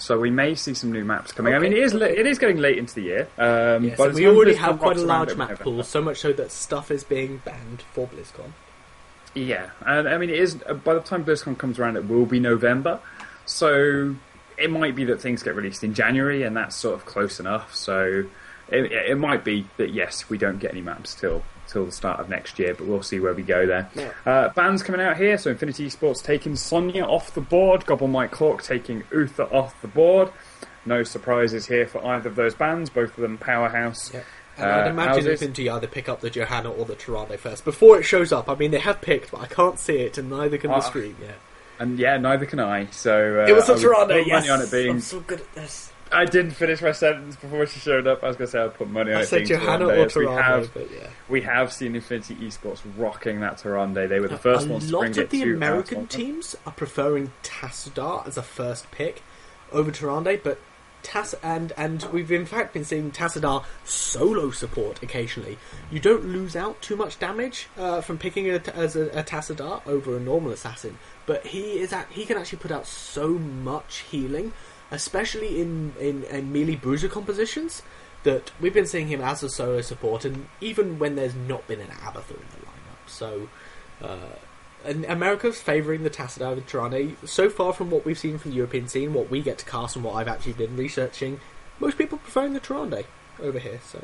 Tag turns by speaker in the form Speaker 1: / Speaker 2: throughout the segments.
Speaker 1: So we may see some new maps coming.
Speaker 2: Okay.
Speaker 1: I mean, it is getting late into the year.
Speaker 2: Yes,
Speaker 1: but
Speaker 2: we already have
Speaker 1: BlizzCon
Speaker 2: quite a
Speaker 1: rocks
Speaker 2: large
Speaker 1: around
Speaker 2: map
Speaker 1: November.
Speaker 2: pool, so much so that stuff is being banned for BlizzCon.
Speaker 1: Yeah, and I mean, it is. By the time BlizzCon comes around, it will be November. So it might be that things get released in January, and that's sort of close enough. So it might be that, yes, we don't get any maps till the start of next year, but we'll see where we go there.
Speaker 2: Yeah.
Speaker 1: Bans coming out here, so Infinity Esports taking Sonya off the board, Gobble Mike Clark taking Uther off the board. No surprises here for either of those bans, both of them powerhouse.
Speaker 2: Yeah. And I'd imagine
Speaker 1: houses.
Speaker 2: Infinity either pick up the Johanna or the Tyrande first, before it shows up. I mean, they have picked, but I can't see it, and neither can the stream yet.
Speaker 1: And yeah, neither can I. So
Speaker 2: it was a
Speaker 1: I would
Speaker 2: Tyrande,
Speaker 1: put money on it being...
Speaker 2: I'm so good at this.
Speaker 1: I didn't finish my sentence before she showed up. I was going to say I'd put money on
Speaker 2: I
Speaker 1: it
Speaker 2: said
Speaker 1: being
Speaker 2: Johanna
Speaker 1: Tyrande,
Speaker 2: or
Speaker 1: as we
Speaker 2: Tyrande,
Speaker 1: have,
Speaker 2: but yeah.
Speaker 1: We have seen Infinity Esports rocking that Tyrande. They were the first ones to bring it to
Speaker 2: A lot of the American
Speaker 1: our
Speaker 2: teams are preferring Tassadar as a first pick over Tyrande, but and we've in fact been seeing Tassadar solo support occasionally. You don't lose out too much damage from picking it as a Tassadar over a normal assassin, but he can actually put out so much healing, especially in melee bruiser compositions, that we've been seeing him as a solo support, and even when there's not been an Abathur in the lineup. So and America's favouring the Tassadar over Tyrande. So far from what we've seen from the European scene, what we get to cast and what I've actually been researching, most people preferring the Tyrande over here. So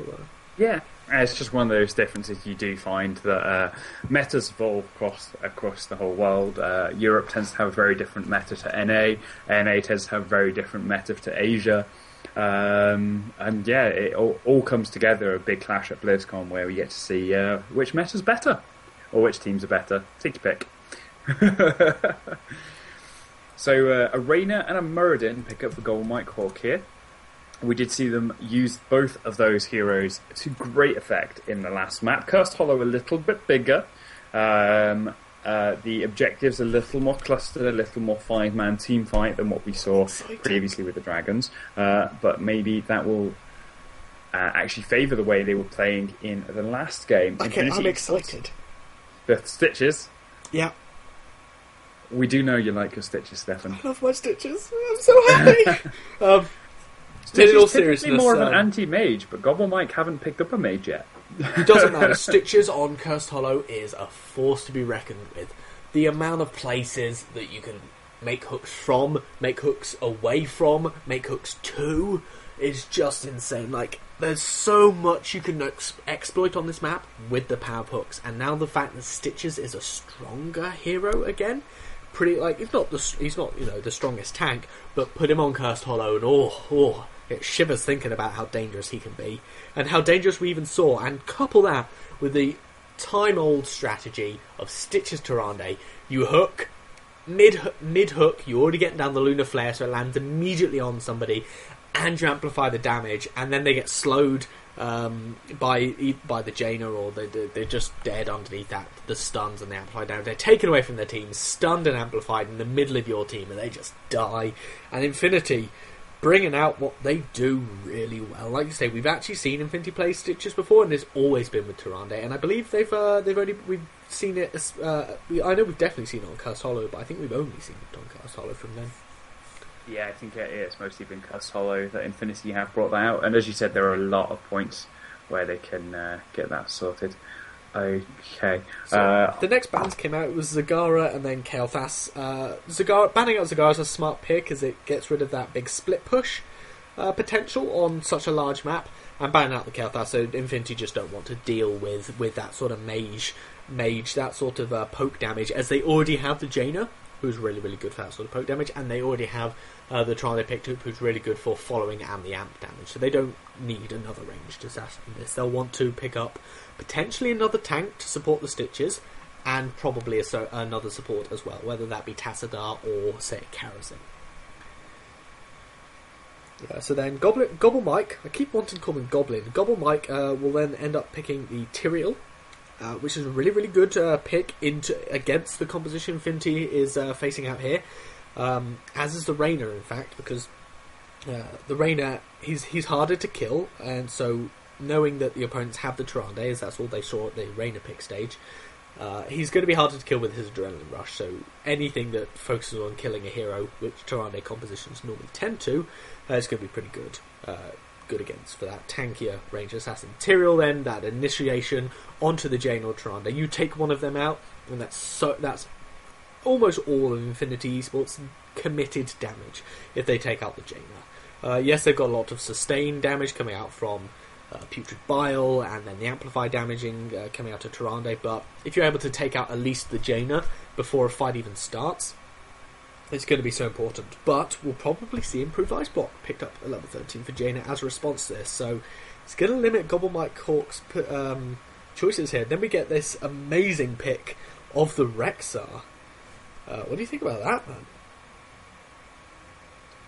Speaker 1: yeah, it's just one of those differences you do find that metas evolve across the whole world. Europe tends to have a very different meta to NA. NA tends to have a very different meta to Asia. And yeah, it all comes together, a big clash at BlizzCon where we get to see which meta's better. Or which teams are better. Take your pick. So, a Reyna and a Muradin pick up the Gobble Mike Hawk here. We did see them use both of those heroes to great effect in the last map. Cursed Hollow a little bit bigger. The objectives a little more clustered, a little more five-man team fight than what we saw previously with the Dragons. But maybe that will actually favour the way they were playing in the last game.
Speaker 2: okay, I'm excited.
Speaker 1: The Stitches.
Speaker 2: Yeah.
Speaker 1: We do know you like your Stitches, Stefan.
Speaker 2: I love my Stitches. I'm so happy.
Speaker 1: Stitches
Speaker 2: in all
Speaker 1: typically
Speaker 2: seriousness,
Speaker 1: more of an anti-mage, but Gobble Mike haven't picked up a mage yet.
Speaker 2: It doesn't matter. Stitches on Cursed Hollow is a force to be reckoned with. The amount of places that you can make hooks from, make hooks away from, make hooks to is just insane. Like, there's so much you can exploit on this map with the power hooks, and now the fact that Stitches is a stronger hero again, pretty like he's not the strongest tank, but put him on Cursed Hollow and it shivers thinking about how dangerous he can be, and how dangerous we even saw, and couple that with the time-old strategy of Stitches Tyrande. You hook, mid-hook, you're already getting down the Lunar Flare, so it lands immediately on somebody, and you amplify the damage, and then they get slowed by the Jaina, or they're just dead underneath that, the stuns and the amplified damage. They're taken away from their team, stunned and amplified in the middle of your team, and they just die. And Infinity bringing out what they do really well. Like you say, we've actually seen Infinity play Stitches before, and it's always been with Tyrande, and I believe we've seen it. I know we've definitely seen it on Cursed Hollow, but I think we've only seen it on Cursed Hollow from then.
Speaker 1: Yeah, I think it's mostly been Cursed Hollow that Infinity have brought that out, and as you said, there are a lot of points where they can get that sorted. Okay.
Speaker 2: So the next bans came out. It was Zagara and then Kael'thas. Banning out Zagara is a smart pick, as it gets rid of that big split push potential on such a large map, and banning out the Kael'thas, so Infinity just don't want to deal with that sort of mage, that sort of poke damage, as they already have the Jaina, who's really, really good for that sort of poke damage, and they already have the Tron they picked up, who's really good for following and the amp damage, so they don't need another ranged assassin in this. They'll want to pick up potentially another tank to support the Stitches, and probably another support as well, whether that be Tassadar or, say, Karazin. Yeah, so then Gobble Mike, I keep wanting to call him Goblin. Gobble Mike will then end up picking the Tyrael, which is a really, really good pick against the composition Infinity is facing out here, as is the Reyna, in fact, because the Reyna, he's harder to kill, and so knowing that the opponents have the Tyrande, as that's all they saw at the Reyna pick stage, He's going to be harder to kill with his adrenaline rush, so anything that focuses on killing a hero, which Tyrande compositions normally tend to, is going to be pretty good. Good against for that tankier range assassin. Tyrael then, that initiation onto the Jane or Tyrande. You take one of them out, and that's almost all of Infinity eSports committed damage if they take out the Jaina. Yes, they've got a lot of sustained damage coming out from Putrid Bile, and then the amplified damaging coming out of Tyrande, but if you're able to take out at least the Jaina before a fight even starts, it's going to be so important. But we'll probably see improved Ice Block picked up at level 13 for Jaina as a response to this, so it's going to limit Gobble Mike Hawk's choices here. Then we get this amazing pick of the Rexar. What do you think about that, man?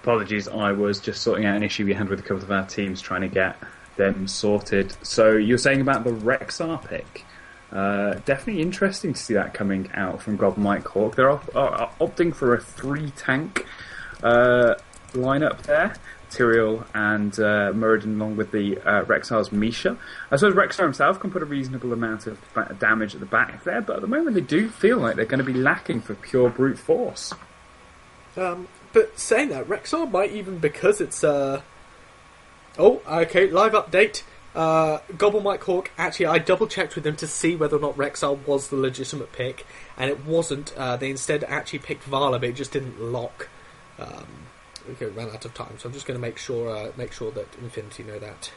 Speaker 1: Apologies, I was just sorting out an issue we had with a couple of our teams trying to get them sorted. So you're saying about the Rexar pick. Definitely interesting to see that coming out from Gobble Mike Hawk. They're opting for a 3-tank lineup there. Tyrael and Muradin along with the Rexar's Misha. I suppose Rexar himself can put a reasonable amount of damage at the back there, but at the moment they do feel like they're going to be lacking for pure brute force.
Speaker 2: But saying that, Rexar might even, because it's... Oh, okay, live update. Gobble Mike Hawk, actually, I double-checked with them to see whether or not Rexar was the legitimate pick, and it wasn't. They instead actually picked Vala, but it just didn't lock. Okay, ran out of time, so I'm just going to make sure that Infinity know that.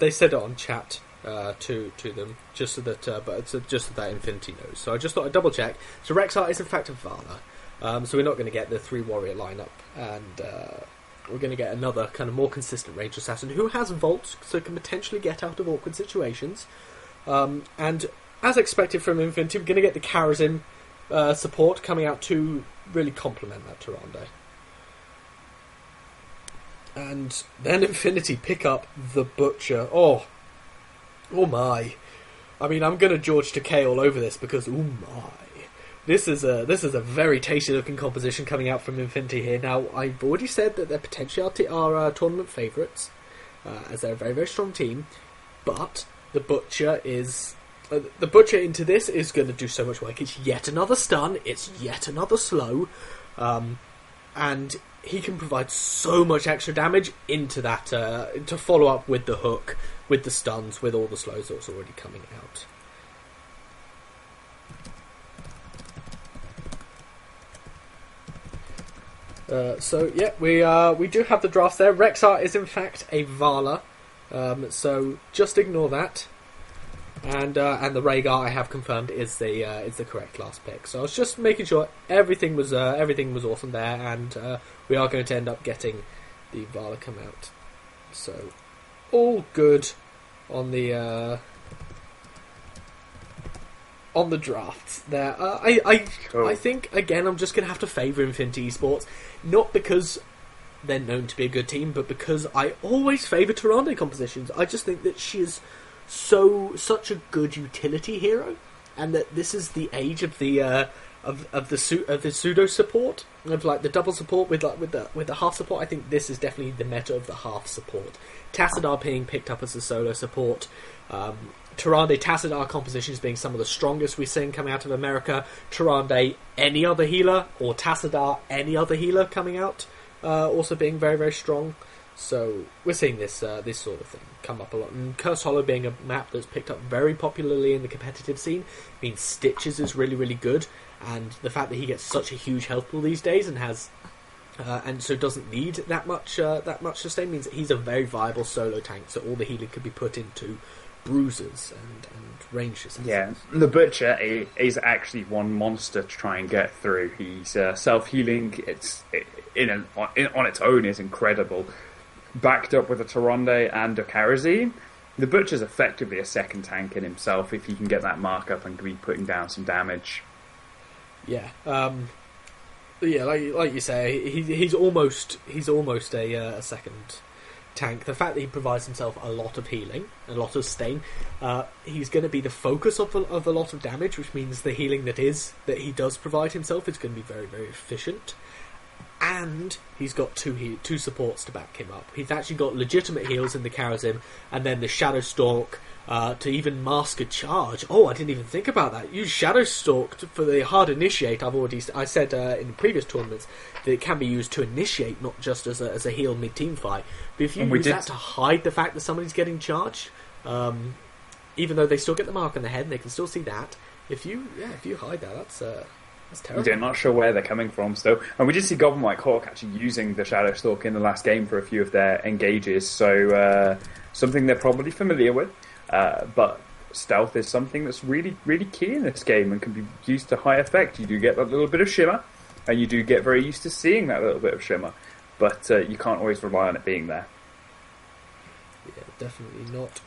Speaker 2: They said it on chat to them, just so that Infinity knows. So I just thought I'd double check. So Rexar is in fact a Vala. So we're not going to get the 3 warrior lineup, and we're going to get another kind of more consistent range assassin who has vaults, so can potentially get out of awkward situations. And as expected from Infinity, we're going to get the Karazim support coming out to really complement that Tyrande. And then Infinity pick up the Butcher. Oh my! I mean, I'm going to George Takei all over this because oh my! This is a very tasty looking composition coming out from Infinity here. Now, I've already said that they're potentially our tournament favourites, as they're a very, very strong team. But the Butcher is the Butcher into this is going to do so much work. It's yet another stun. It's yet another slow, and he can provide so much extra damage into that to follow up with the hook, with the stuns, with all the slows that's already coming out. So yeah, we do have the drafts there. Rexar is in fact a Vala, so just ignore that. And the Rhaegar I have confirmed is the correct last pick. So I was just making sure everything was awesome there, and we are going to end up getting the Vala come out. So all good on the drafts there. I think again I'm just going to have to favour Infinity eSports, not because they're known to be a good team, but because I always favour Tyrande compositions. I just think that she is such a good utility hero, and that this is the age of the pseudo support, of like the double support with the half support. I think this is definitely the meta of the half support. Tassadar being picked up as a solo support. Tyrande Tassadar compositions being some of the strongest we're seeing coming out of America. Tyrande any other healer, or Tassadar any other healer coming out, also being very, very strong. So we're seeing this sort of thing come up a lot. And Cursed Hollow being a map that's picked up very popularly in the competitive scene means Stitches is really, really good. And the fact that he gets such a huge health pool these days and has and so doesn't need that much sustain means that he's a very viable solo tank. So all the healing could be put into bruisers and ranges.
Speaker 1: Yeah, the Butcher is actually one monster to try and get through. He's self-healing. On its own is incredible. Backed up with a Tyrande and a Karazim, the Butcher's effectively a second tank in himself if he can get that mark up and be putting down some damage.
Speaker 2: Yeah, like you say, he's almost a second tank. The fact that he provides himself a lot of healing, a lot of sustain, he's going to be the focus of a lot of damage, which means the healing that he does provide himself is going to be very, very efficient. and he's got two supports to back him up. He's actually got legitimate heals in the Karazim, and then the Shadow Stalk to even mask a charge. Oh, I didn't even think about that. Use Shadow Stalk for the hard initiate. I said in previous tournaments that it can be used to initiate, not just as a heal mid-team fight. But if you use that to hide the fact that somebody's getting charged, even though they still get the mark on the head and they can still see that, if you hide that, that's terrible.
Speaker 1: I'm not sure where they're coming from still. And we did see Gobble Mike actually using the Shadow Stalk in the last game for a few of their engages, so something they're probably familiar with. But stealth is something that's really, really key in this game and can be used to high effect. You do get that little bit of shimmer, and you do get very used to seeing that little bit of shimmer, but you can't always rely on it being there.
Speaker 2: Yeah, definitely not.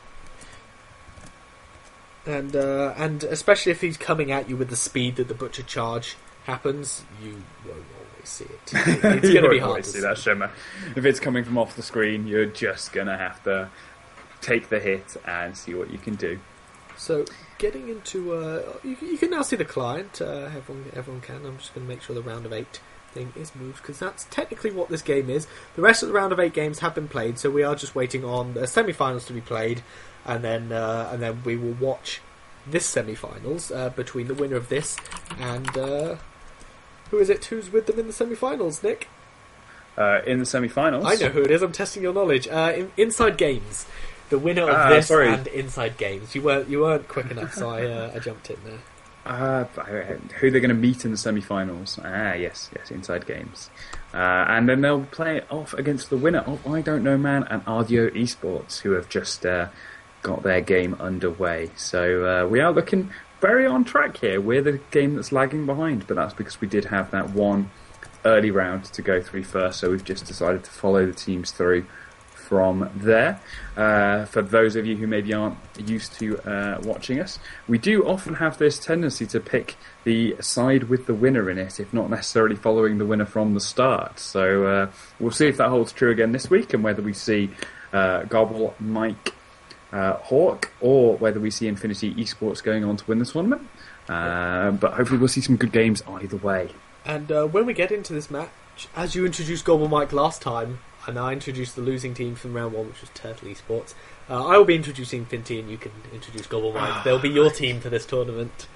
Speaker 2: And especially if he's coming at you with the speed that the Butcher charge happens, you won't always see it. It's going to be hard to see
Speaker 1: that shimmer. If it's coming from off the screen, you're just going to have to take the hit and see what you can do.
Speaker 2: So, getting into... you can now see the client. Everyone can. I'm just going to make sure the round of 8 thing is moved, because that's technically what this game is. The rest of the round of 8 games have been played, so we are just waiting on the semi-finals to be played, and then we will watch this semi-finals between the winner of this and... who is it? Who's with them in the semi-finals, Nick?
Speaker 1: In the semi-finals?
Speaker 2: I know who it is. I'm testing your knowledge. Inside Games. The winner of this and Inside Games. You weren't quick enough, so I jumped in there.
Speaker 1: Who they're going to meet in the semi-finals? Yes, Inside Games. And then they'll play it off against the winner of I Don't Know Man and Ardio eSports, who have just got their game underway. So we are looking very on track here. We're the game that's lagging behind, but that's because we did have that one early round to go through first, so we've just decided to follow the teams through from there. For those of you who maybe aren't used to watching us, we do often have this tendency to pick the side with the winner in it, if not necessarily following the winner from the start. So we'll see if that holds true again this week, and whether we see Gobble Mike Hawk, or whether we see Infinity eSports going on to win the tournament. But hopefully we'll see some good games either way.
Speaker 2: And when we get into this match, as you introduced Gobble Mike last time, and I introduced the losing team from round 1, which was Turtle Esports, I will be introducing Infinity, and you can introduce Gobble Mike. They'll be your team for this tournament.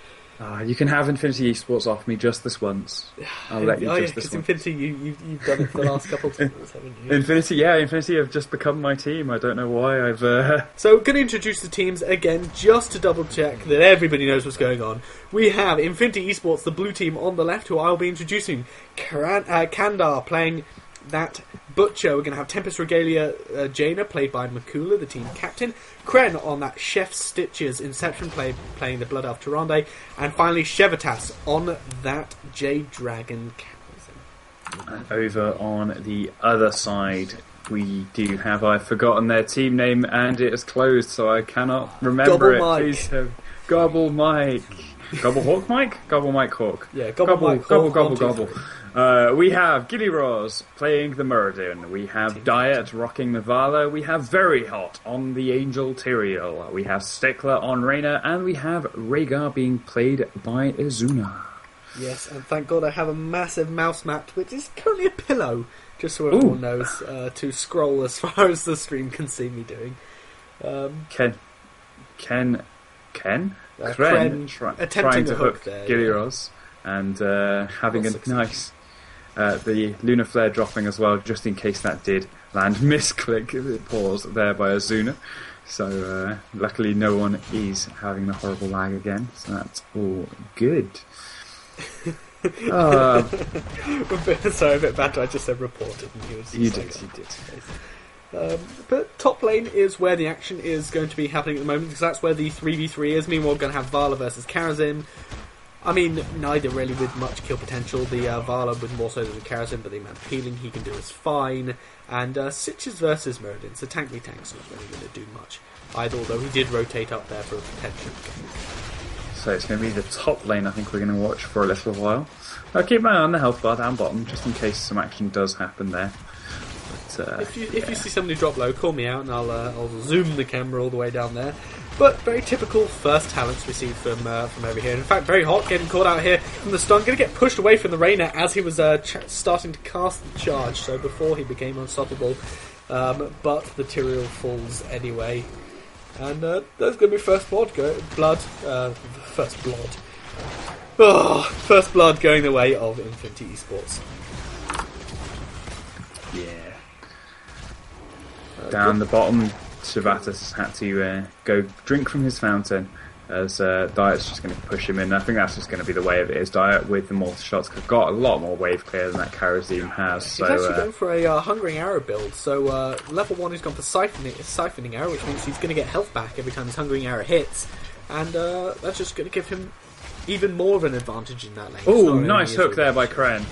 Speaker 1: You can have Infinity eSports off me just this once. I'll let you just this once.
Speaker 2: Infinity, you've done it for the last couple of times, haven't you?
Speaker 1: Infinity have just become my team. I don't know why I've...
Speaker 2: So, going to introduce the teams again, just to double check that everybody knows what's going on. We have Infinity eSports, the blue team on the left, who I'll be introducing. Kandar playing that Butcher. We're going to have Tempest Regalia Jaina, played by Makula, the team captain. Kren on that Chef Stitches Inception, playing the Blood Elf Tyrande. And finally Chevitas on that Jade Dragon Cataclysm.
Speaker 1: And over on the other side, we do have... I've forgotten their team name, and it is closed, so I cannot remember it.
Speaker 2: Mike.
Speaker 1: Please have Gobble Mike. Gobble Hawk Mike? Gobble Mike Hawk.
Speaker 2: Yeah, Gobble Mike
Speaker 1: Gobble,
Speaker 2: Hawk.
Speaker 1: Gobble. We have Gilly Rose playing the Muradin. We have Diet rocking the Vala. We have Very Hot on the Angel Tyrael. We have Stickler on Reyna. And we have Rhaegar being played by Izuna.
Speaker 2: Yes, and thank God I have a massive mouse mat, which is currently a pillow, just so everyone knows, to scroll as far as the stream can see me doing.
Speaker 1: Kren
Speaker 2: attempting
Speaker 1: trying to hook Gilly Rose and having a nice... the Lunar Flare dropping as well, just in case that did land. Misclick, pause there by Izuna. So luckily no one is having the horrible lag again, so that's all good.
Speaker 2: Sorry, a bit bad. I just said reported.
Speaker 1: You did.
Speaker 2: But top lane is where the action is going to be happening at the moment, because that's where the 3v3 is. Meanwhile, we're going to have Vala versus Karazim. I mean, neither really with much kill potential. The Vala with more so than the Karazim, but the amount of healing he can do is fine. And Sitches versus Muradin. So Tank v Tank's not really going to do much either, although he did rotate up there for a potential game.
Speaker 1: So it's going to be the top lane I think we're going to watch for a little while. I'll keep my eye on the health bar down bottom, just in case some action does happen there. But,
Speaker 2: if you see somebody drop low, call me out and I'll zoom the camera all the way down there. But very typical first talents received from over here. In fact, very hot, getting caught out here from the stun. Going to get pushed away from the Reyna as he was starting to cast the charge, so before he became unstoppable. But the Tyrael falls anyway. And there's going to be first blood. First blood. Oh, first blood going the way of Infinity eSports.
Speaker 1: Yeah. Down the bottom, Servatus had to go drink from his fountain as Diet's just going to push him in. I think that's just going to be the way of it is. Diet with the multi-shots have got a lot more wave clear than that Karazim has.
Speaker 2: He's
Speaker 1: so,
Speaker 2: actually going for a Hungering Arrow build. So level 1 he's gone for Siphoning Arrow, which means he's going to get health back every time his Hungering Arrow hits. And that's just going to give him even more of an advantage in that lane.
Speaker 1: Oh, nice hook there by Kren.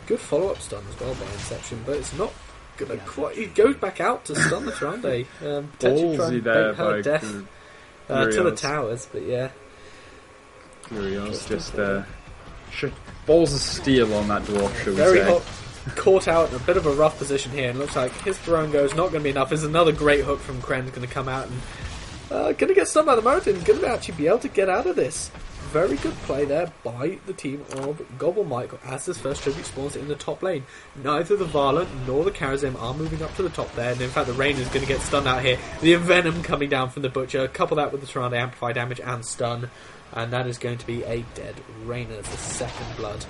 Speaker 2: Good follow-up stun as well by Inception, but it's not going to quite... He goes back out to stun the Tyrande. Potentially try and bait her death to the towers, but yeah.
Speaker 1: Curios just balls of steel on that dwarf, shall we
Speaker 2: Very
Speaker 1: say.
Speaker 2: hot. Caught out in a bit of a rough position here, and looks like his throne goes not going to be enough. There's another great hook from Kren's going to come out and going to get stunned by the Mountain. Going to actually be able to get out of this. Very good play there by the team of Gobble Mike as this first tribute spawns in the top lane. Neither the Varla nor the Karazim are moving up to the top there, and in fact the Rain is going to get stunned out here. The Envenom coming down from the Butcher, couple that with the Tyrande amplify damage and stun, and that is going to be a dead Rainer as the second blood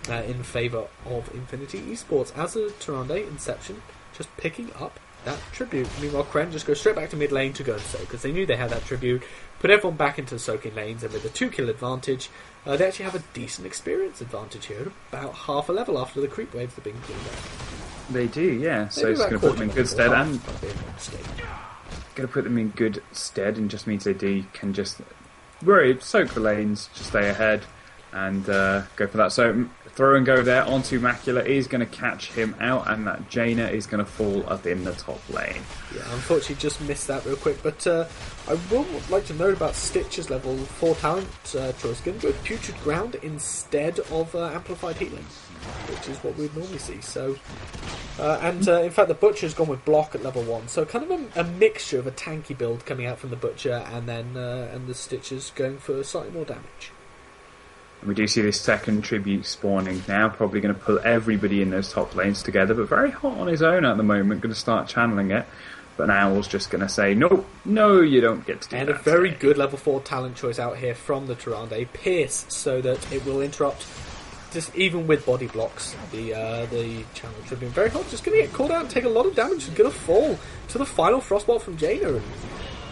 Speaker 2: in favour of Infinity eSports. As a Tyrande Inception just picking up that tribute. Meanwhile, Kren just goes straight back to mid lane to go and soak, because they knew they had that tribute. Put everyone back into the soaking lanes, and with a 2-kill advantage, they actually have a decent experience advantage here, about half a level after the creep waves have been cleaned up.
Speaker 1: They do, yeah. So it's going to put them in good stead, and going to put them in good stead, and just means they can just soak the lanes, just stay ahead, and go for that. So throw and go there onto Macula is going to catch him out, and that Jaina is going to fall up in the top lane.
Speaker 2: Yeah, unfortunately just missed that real quick, but I will like to note about Stitch's level 4 talent choice. Going to go with Putrid Ground instead of Amplified Healing, which is what we'd normally see. So, in fact the Butcher's gone with Block at level 1, so kind of a mixture of a tanky build coming out from the Butcher, and then and the Stitch's going for slightly more damage.
Speaker 1: And we do see this second tribute spawning now, probably going to pull everybody in those top lanes together, but very hot on his own at the moment, going to start channeling it. But Owl's just going to say, no, you don't get to do that.
Speaker 2: And a very good level 4 talent choice out here from the Tyrande, Pierce, so that it will interrupt, just even with body blocks, the channel tribute. Very hot, just going to get caught out and take a lot of damage, and going to fall to the final Frostbolt from Jaina, and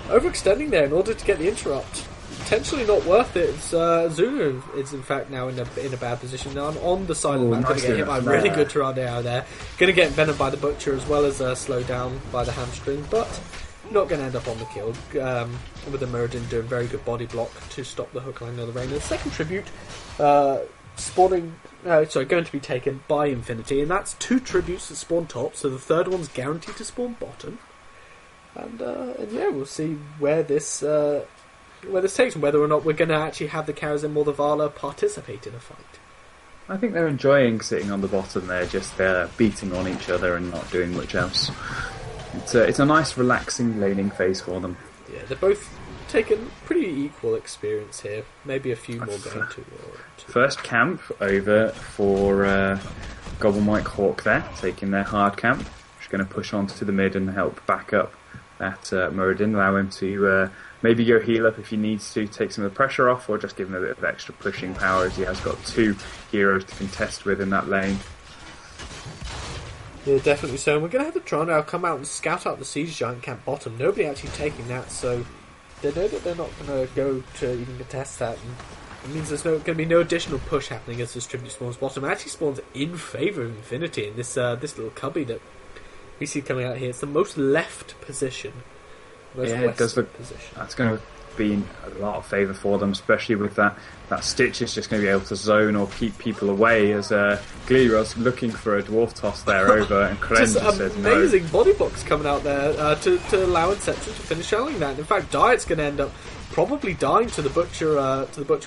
Speaker 2: overextending there in order to get the interrupt. Potentially not worth it. Zulu is in fact now in a bad position. Now I'm on the side of the map, going to get hit by a really good Tyrande out there. Going to get envenomed by the Butcher as well as slowed down by the hamstring, but not going to end up on the kill. With the Muradin doing very good body block to stop the hook line of the Rain. The second tribute going to be taken by Infinity, and that's 2 tributes that spawn top, so the third one's guaranteed to spawn bottom. And yeah, we'll see where this takes, and whether or not we're going to actually have the Karazim or the Vala participate in a fight.
Speaker 1: I think they're enjoying sitting on the bottom there, just beating on each other and not doing much else. It's a nice, relaxing laning phase for them.
Speaker 2: Yeah, they're both taking pretty equal experience here. Maybe a few more going to.
Speaker 1: First camp over for Gobble Mike Hawk there, taking their hard camp. Just going to push on to the mid and help back up that Muradin, allow him to maybe go heal up if he needs to, take some of the pressure off, or just give him a bit of extra pushing power, as he has got 2 heroes to contest with in that lane.
Speaker 2: Yeah, definitely so. And we're going to have the Tron now come out and scout out the Siege Giant camp bottom. Nobody actually taking that, so they know that they're not going to go to even contest that. And it means there's going to be no additional push happening as this tribute spawns bottom. It actually spawns in favour of Infinity in this little cubby that we see coming out here. It's the most left position.
Speaker 1: It does look. That's going to be in a lot of favour for them, especially with that Stitch is just going to be able to zone or keep people away, as Gliros looking for a dwarf toss there over, and Kren just says no.
Speaker 2: Amazing body blocks coming out there to allow Inception to finish selling that. In fact, Diet's going to end up probably dying to the Butcher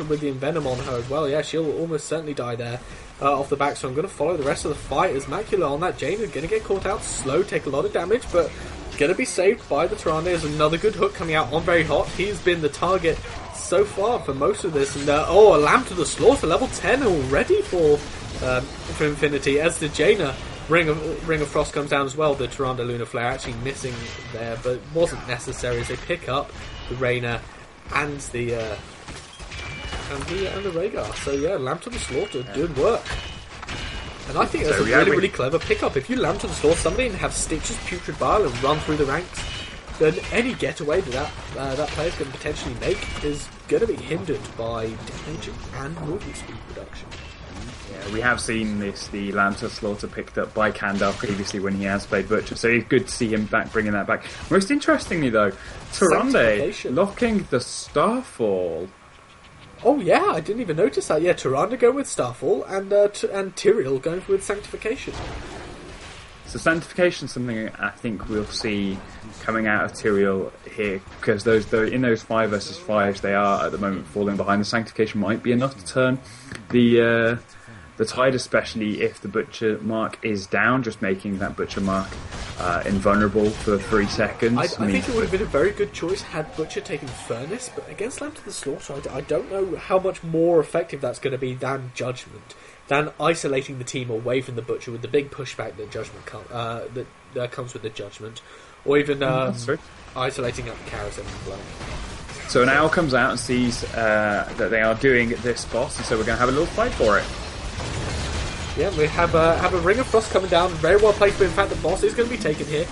Speaker 2: with the Envenom on her as well. Yeah, she'll almost certainly die there off the back, so I'm going to follow the rest of the fight as Macula on that Jaina going to get caught out slow, take a lot of damage, but Gonna be saved by the Tyrande. There's another good hook coming out on very hot. He's been the target so far for most of this. And a Lamb to the Slaughter, level 10 already for Infinity. As the Jaina Ring of Frost comes down as well. The Tyrande Lunar Flare actually missing there, but wasn't necessary as they pick up the Reyna and the Rhaegar. So yeah, Lamb to the Slaughter, good work. And I think that's a really clever pickup. If you Lamb to the Slaughter somebody and have Stitches, Putrid Bile and run through the ranks, then any getaway that player's going to potentially make is going to be hindered by damage and movement speed reduction.
Speaker 1: Yeah, we have seen the Lamb to the Slaughter picked up by Kandar previously when he has played Butcher, so it's good to see him bringing that back. Most interestingly though, Tyrande locking the Starfall.
Speaker 2: Oh yeah, I didn't even notice that. Yeah, Tyrande going with Starfall and Tyrael going with Sanctification.
Speaker 1: So Sanctification is something I think we'll see coming out of Tyrael here, because in those 5 versus 5s they are at the moment falling behind. The Sanctification might be enough to turn the tide, especially if the Butcher mark is down, just making that Butcher mark invulnerable for 3 seconds.
Speaker 2: I think it would have been a very good choice had Butcher taken Furnace, but against Lamb to the Slaughter, I don't know how much more effective that's going to be than Judgment, than isolating the team away from the Butcher with the big pushback that Judgment that comes with the Judgment, or even isolating up Karazhan and Blood.
Speaker 1: So now comes out and sees that they are doing this boss, and so we're going to have a little fight for it.
Speaker 2: Yeah, we have a Ring of Frost coming down, very well placed, but in fact the boss is going to be taken here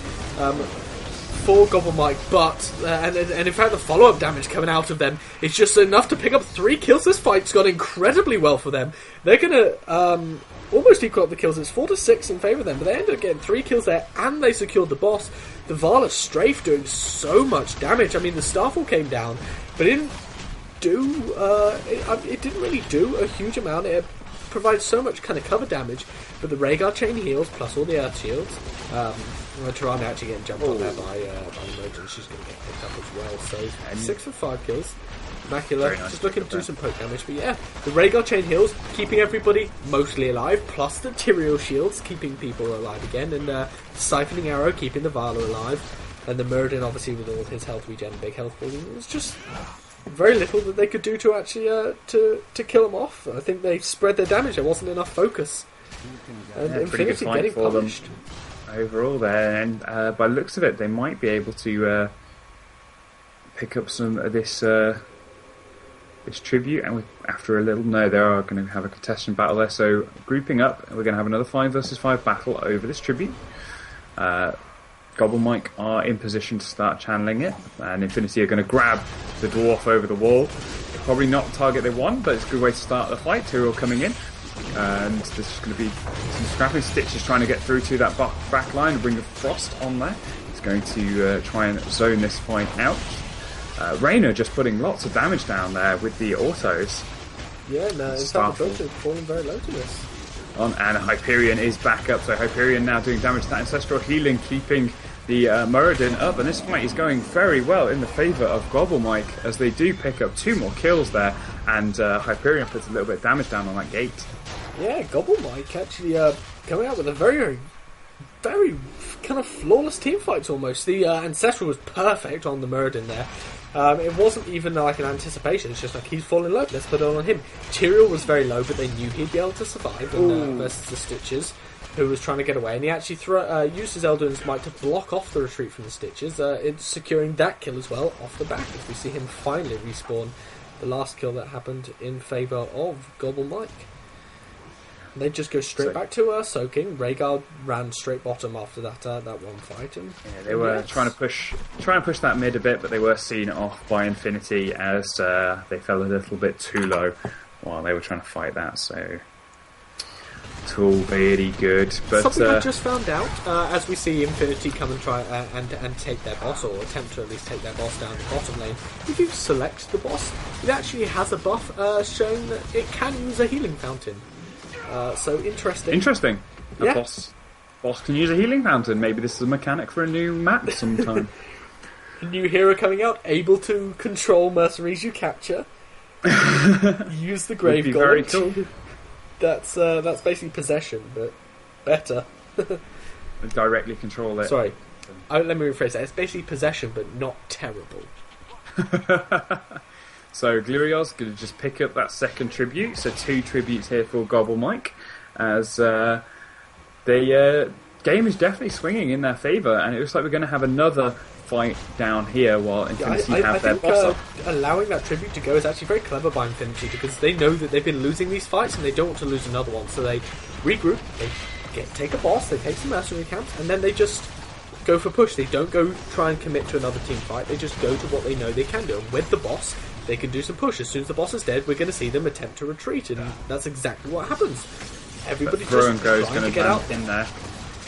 Speaker 2: for Gobble Mike, but and in fact the follow-up damage coming out of them is just enough to pick up 3 kills. This fight's gone incredibly well for them. They're going to almost equal up the kills. It's 4-6 in favour of them, but they ended up getting 3 kills there, and they secured the boss. The Vala Strafe doing so much damage. I mean, the Starfall came down, but it didn't really do a huge amount. It provides so much kind of cover damage, but the Rhaegar chain heals plus all the Earth shields. Tyrande actually getting jumped on there by Imogen. She's going to get picked up as well. So 6 for 5 kills. Macula just looking to do some poke damage, but yeah, the Rhaegar chain heals, keeping everybody mostly alive, plus the Tyrael shields keeping people alive again, and Siphoning Arrow keeping the Vala alive, and the Muradin obviously with all his health regen and big health building. It was just very little that they could do to actually to kill them off. I think they spread their damage. There wasn't enough focus. And Infinity getting punished
Speaker 1: overall there, and by the looks of it, they might be able to pick up some of this tribute. And after a little, they are going to have a contestant battle there. So grouping up, we're going to have another 5 versus 5 battle over this tribute. Gobble Mike are in position to start channeling it, and Infinity are going to grab the dwarf over the wall. Probably not the target they want, but it's a good way to start the fight. Tyrael coming in, and there's just going to be some scrapping. Stitches trying to get through to that back line and bring the Frost on there. He's going to try and zone this fight out. Reyna just putting lots of damage down there with the autos.
Speaker 2: Yeah, no, in fact the Butcher's falling very low to this.
Speaker 1: And Hyperion is back up, so Hyperion now doing damage to that Ancestral Healing, keeping the Muradin up, and this fight is going very well in the favour of Gobble Mike, as they do pick up 2 more kills there, and Hyperion puts a little bit of damage down on that gate.
Speaker 2: Yeah, Gobble Mike actually coming out with a very, very kind of flawless team fights almost. The Ancestral was perfect on the Muradin there. It wasn't even like an anticipation, it's just like he's falling low, let's put it on him. Tyrael was very low, but they knew he'd be able to survive versus the Stitches, who was trying to get away, and he actually used his Eldrin's Might to block off the retreat from the Stitches, it's securing that kill as well off the back, as we see him finally respawn the last kill that happened in favour of Gobble Mike. And they just go straight back to soaking. Rhaegar ran straight bottom after that one fight. And
Speaker 1: they were trying to push that mid a bit, but they were seen off by Infinity as they fell a little bit too low while they were trying to fight that. So it's all very good. But
Speaker 2: something I just found out as we see Infinity come and try and take their boss, or attempt to at least take their boss down the bottom lane. If you select the boss, it actually has a buff showing that it can use a healing fountain. So interesting.
Speaker 1: Boss can use a healing fountain. Maybe this is a mechanic for a new map sometime.
Speaker 2: A new hero coming out, able to control mercenaries you capture. Use the Grave Goblet. Very cool. That's basically possession, but better.
Speaker 1: Directly control it.
Speaker 2: Sorry. Let me rephrase that. It's basically possession, but not terrible.
Speaker 1: So Glorio's going to just pick up that second tribute. So 2 tributes here for Gobble Mike, as the game is definitely swinging in their favour, and it looks like we're going to have another fight down here while Infinity have their boss up.
Speaker 2: Allowing that tribute to go is actually very clever by Infinity, because they know that they've been losing these fights and they don't want to lose another one. So they regroup, they take a boss, they take some mercenary camps, and then they just go for push. They don't go try and commit to another team fight. They just go to what they know they can do. And with the boss, they can do some push. As soon as the boss is dead, we're going to see them attempt to retreat, and that's exactly what happens. Everybody just trying to get out
Speaker 1: in there.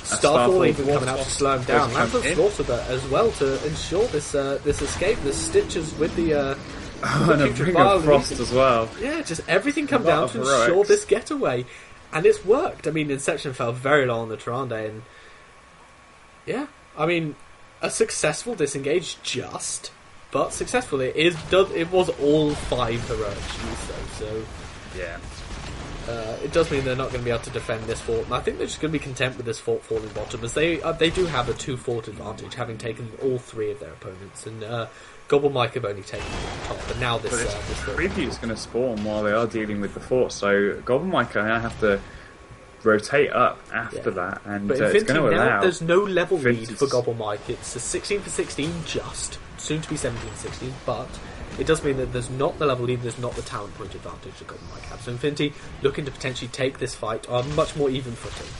Speaker 2: Starfall even coming out to slow him down. Lambert Slaughter as well to ensure this escape. The Stitches with the
Speaker 1: and a Ring of Frost as well.
Speaker 2: Yeah, just everything come down to ensure this getaway, and it's worked. I mean, Inception fell very low on the Tyrande, and yeah, I mean, a successful disengage, but successful. It was all 5 heroics used though, so
Speaker 1: yeah.
Speaker 2: It does mean they're not going to be able to defend this fort, and I think they're just going to be content with this fort falling bottom, as they do have a 2-fort advantage, having taken all 3 of their opponents, and Gobble Mike have only taken the top, and now this
Speaker 1: preview is going to spawn while they are dealing with the fort, so Gobble Mike are going to have to rotate up after that, and
Speaker 2: but
Speaker 1: it's going to allow...
Speaker 2: There's no level lead for Gobble Mike. It's a 16 for 16 soon to be 17-16, but it does mean that there's not the level lead, there's not the talent point advantage that Gobble Mike have. So Infinity looking to potentially take this fight on much more even footing.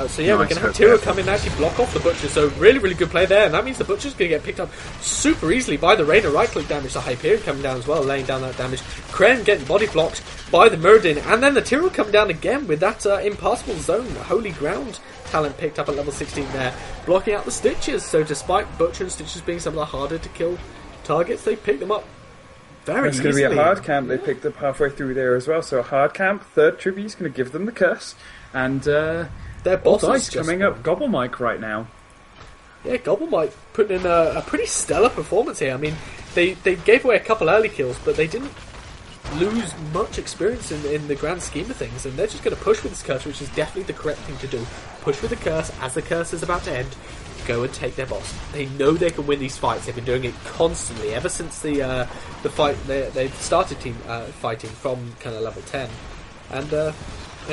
Speaker 2: So yeah, we're going to have Tiro come in and actually block off the Butcher, so really, really good play there, and that means the Butcher's going to get picked up super easily by the Rainer. Right-click damage, the Hyperion coming down as well, laying down that damage. Kren getting body blocked by the Muradin, and then the Tiro come down again with that impassable zone, Holy Ground talent picked up at level 16 there, blocking out the Stitches. So despite Butcher and Stitches being some of the harder to kill targets, they pick them up very easily.
Speaker 1: It's going to be a hard camp they picked up halfway through there as well, so a hard camp, 3rd tribute is going to give them the curse, and
Speaker 2: their boss
Speaker 1: is coming up Gobble Mike right now.
Speaker 2: Yeah, Gobble Mike putting in a pretty stellar performance here. I mean, they gave away a couple early kills, but they didn't lose much experience in the grand scheme of things, and they're just going to push with this curse, which is definitely the correct thing to do. Push with the curse as the curse is about to end. Go and take their boss. They know they can win these fights. They've been doing it constantly ever since the fight. They started fighting from kind of level 10, and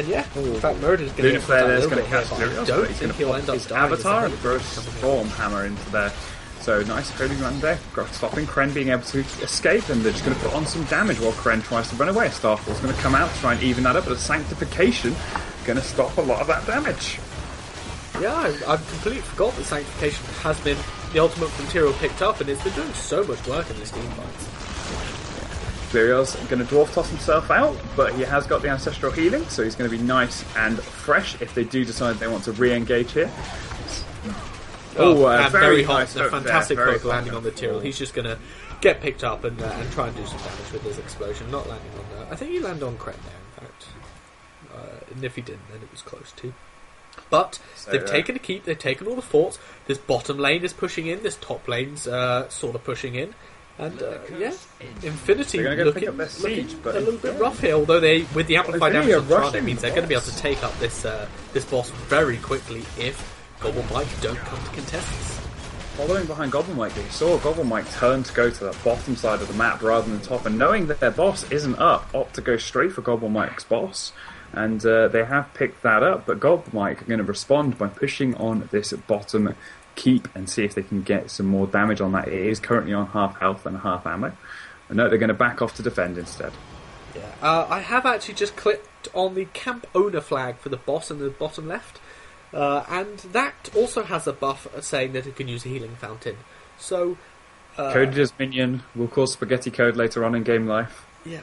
Speaker 2: yeah, in fact, Murder's going to
Speaker 1: catch Glorios, but he's going to pop his avatar and throw a Storm Hammer into there. So nice holy run there, stopping Kren being able to escape, and they're just going to put on some damage while Kren tries to run away. Starfall's going to come out to try and even that up, but a Sanctification going to stop a lot of that damage.
Speaker 2: Yeah, I completely forgot that Sanctification has been the ultimate material picked up, and it's been doing so much work in these team fights.
Speaker 1: Glorio's going to Dwarf Toss himself out, but he has got the Ancestral Healing, so he's going to be nice and fresh if they do decide they want to re-engage here.
Speaker 2: Very nice. A fantastic poke landing on the Tyrrell. He's just going to get picked up and try and do some damage with his explosion. Not landing on that. I think he landed on Kren there, in fact. And if he didn't, then it was close to. But they've taken a keep, they've taken all the forts. This bottom lane is pushing in, this top lane's sort of pushing in. And Infinity looking a little bit rough here, although they, with the amplified damage on Tron, it means they're going to be able to take up this boss very quickly if Gobble Mike don't come to contest this.
Speaker 1: Following behind Gobble Mike, you saw Gobble Mike turn to go to the bottom side of the map rather than the top, and knowing that their boss isn't up, opt to go straight for Gobble Mike's boss. And they have picked that up, but Gobble Mike are going to respond by pushing on this bottom keep and see if they can get some more damage on that. It is currently on half health and half ammo. I know they're going to back off to defend instead.
Speaker 2: Yeah, I have actually just clicked on the camp owner flag for the boss in the bottom left, and that also has a buff saying that it can use a healing fountain. So,
Speaker 1: coded as minion will cause spaghetti code later on in game life.
Speaker 2: Yeah,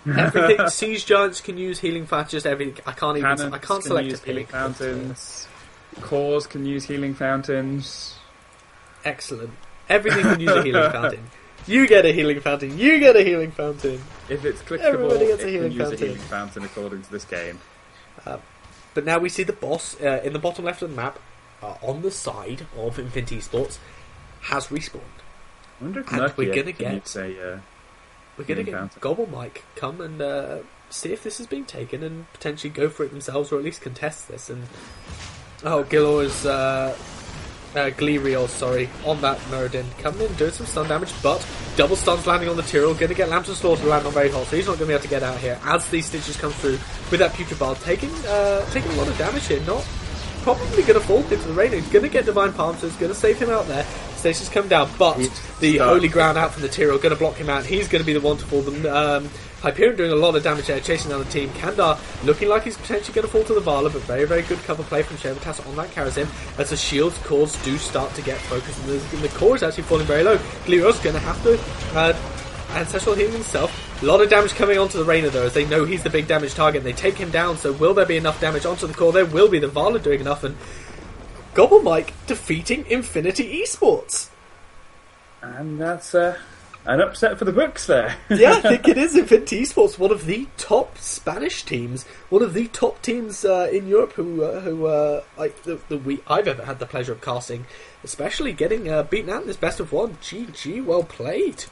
Speaker 2: everything. Siege giants can use healing fountains. Just everything. I can't select a healing
Speaker 1: fountains. Cores can use healing fountains.
Speaker 2: Excellent. Everything can use a healing fountain. You get a healing fountain. You get a healing fountain.
Speaker 1: If it's clickable, it can use a healing fountain according to this game.
Speaker 2: But now we see the boss in the bottom left of the map, on the side of Infinity eSports, has respawned.
Speaker 1: I wonder if
Speaker 2: and we're going to
Speaker 1: get
Speaker 2: we're going to get Gobble Mike come and see if this is being taken and potentially go for it themselves, or at least contest this. And Gilor is Glerios, on that Muradin, coming in, doing some stun damage, but double stuns landing on the Tyrrell, going to get Lambton Slaughter to land on very hot, so he's not going to be able to get out here as these stitches come through with that Putrid Bard, taking a lot of damage here, not probably going to fall into the rain. He's going to get Divine Palm, so it's going to save him out there. Stations come down, but the Holy Ground out from the Tyrrell going to block him out. He's going to be the one to fall. Hyperion doing a lot of damage there, chasing down the team. Kandar looking like he's potentially going to fall to the Vala, but very, very good cover play from Shevatas on that carries him as the shields cores do start to get focused, and the core is actually falling very low. Glerios going to have to Ancestral Healing himself. A lot of damage coming onto the Rainer though, as they know he's the big damage target. They take him down, so will there be enough damage onto the core? There will be. The Vala doing enough, and Gobble Mike defeating Infinity Esports.
Speaker 1: And that's an upset for the books there.
Speaker 2: Yeah, I think it is. Infinity Esports, one of the top Spanish teams, one of the top teams in Europe who I've ever had the pleasure of casting, especially getting beaten out in this best of one. GG, well played.